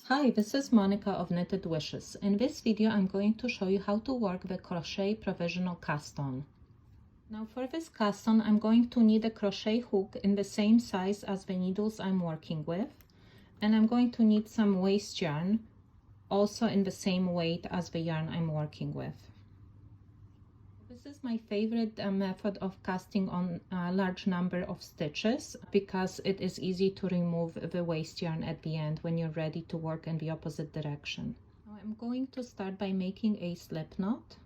Hi, this is Monica of Knitted Wishes. In this video, I'm going to show you how to work the Crochet Provisional Caston. Now for this caston, I'm going to need a crochet hook in the same size as the needles I'm working with. And I'm going to need some waste yarn, also in the same weight as the yarn I'm working with. This is my favorite method of casting on a large number of stitches because it is easy to remove the waste yarn at the end when you're ready to work in the opposite direction. Now I'm going to start by making a slip knot.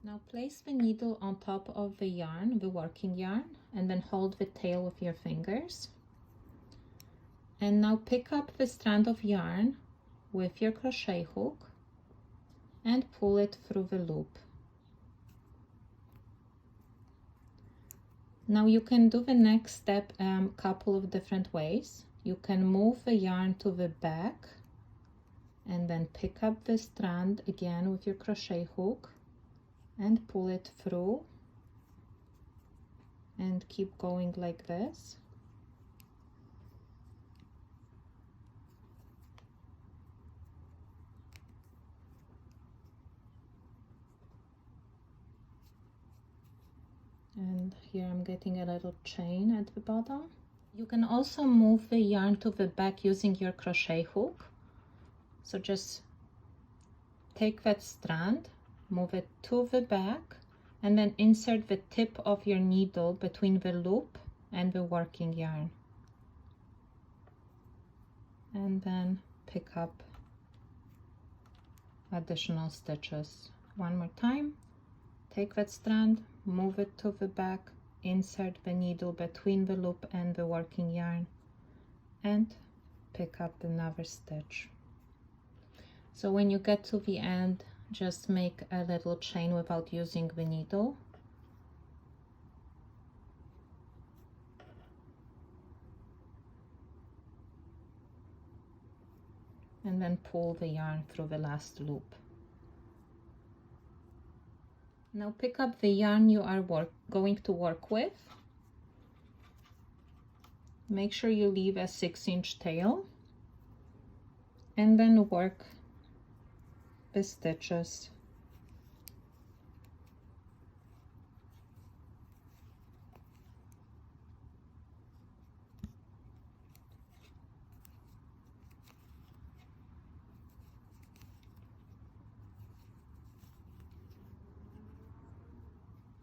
Now place the needle on top of the yarn, the working yarn, and then hold the tail with your fingers. And now pick up the strand of yarn with your crochet hook and pull it through the loop. Now you can do the next step a couple of different ways. You can move the yarn to the back and then pick up the strand again with your crochet hook and pull it through and keep going like this. And here I'm getting a little chain at the bottom. You can also move the yarn to the back using your crochet hook. So just take that strand, move it to the back, and then insert the tip of your needle between the loop and the working yarn. And then pick up additional stitches. One more time, take that strand, move it to the back, insert the needle between the loop and the working yarn, and pick up another stitch. So when you get to the end, just make a little chain without using the needle. And then pull the yarn through the last loop. Now pick up the yarn you are going to work with. Make sure you leave a 6-inch tail and then work the stitches.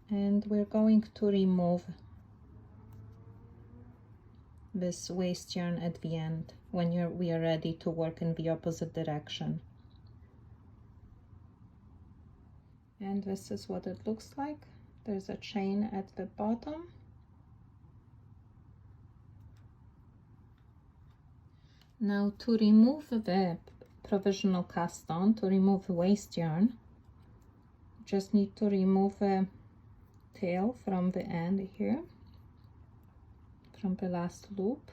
And we're going to remove this waste yarn at the end when we are ready to work in the opposite direction. And this is what it looks like. There's a chain at the bottom. Now to remove the provisional caston, to remove the waste yarn, just need to remove the tail from the end here, from the last loop.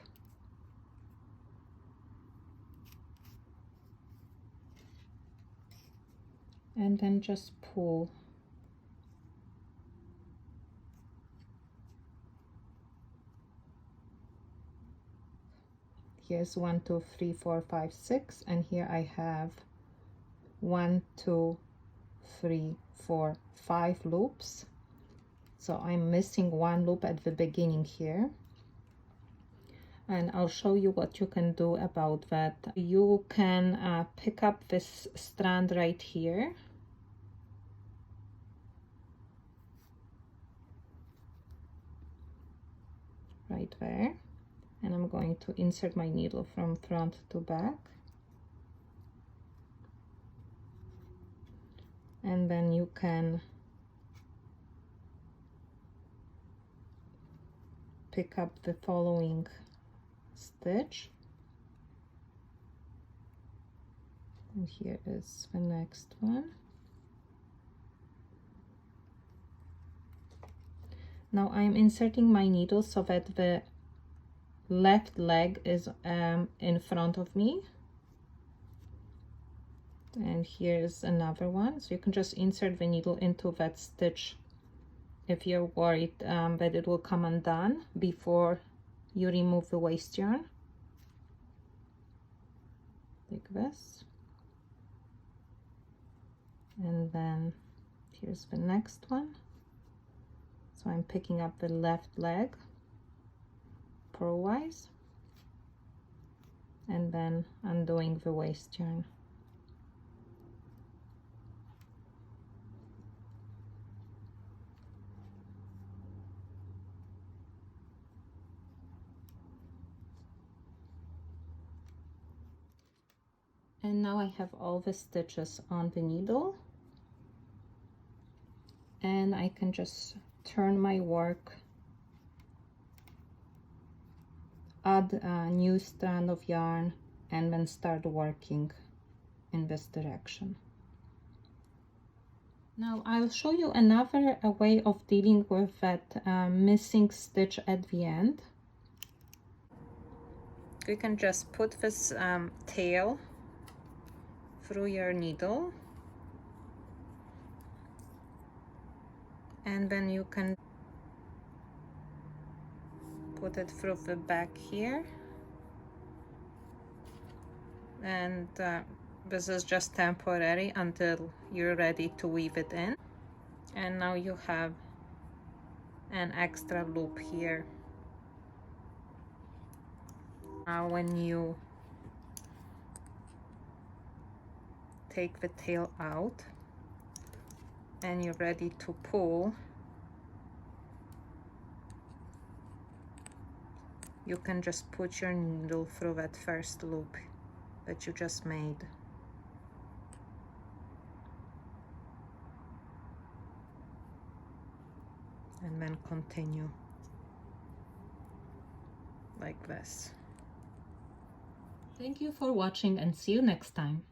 And then just pull. Here's 1, 2, 3, 4, 5, 6, and here I have 1, 2, 3, 4, 5 loops. So I'm missing one loop at the beginning here. And I'll show you what you can do about that. You can pick up this strand right here. Right there. And I'm going to insert my needle from front to back. And then you can pick up the following stitch. And here is the next one. Now I'm inserting my needle so that the left leg is in front of me, And here's another one, so you can just insert the needle into that stitch if you're worried that it will come undone before you remove the waste yarn, like this. And then here's the next one, so I'm picking up the left leg purlwise and then undoing the waste yarn. And now I have all the stitches on the needle, and I can just turn my work, add a new strand of yarn, and then start working in this direction. Now I'll show you another way of dealing with that missing stitch at the end. You can just put this tail through your needle, and then you can put it through the back here, and this is just temporary until you're ready to weave it in. And now you have an extra loop here. Now when you take the tail out and you're ready to pull, you can just put your needle through that first loop that you just made. And then continue like this. Thank you for watching, and see you next time.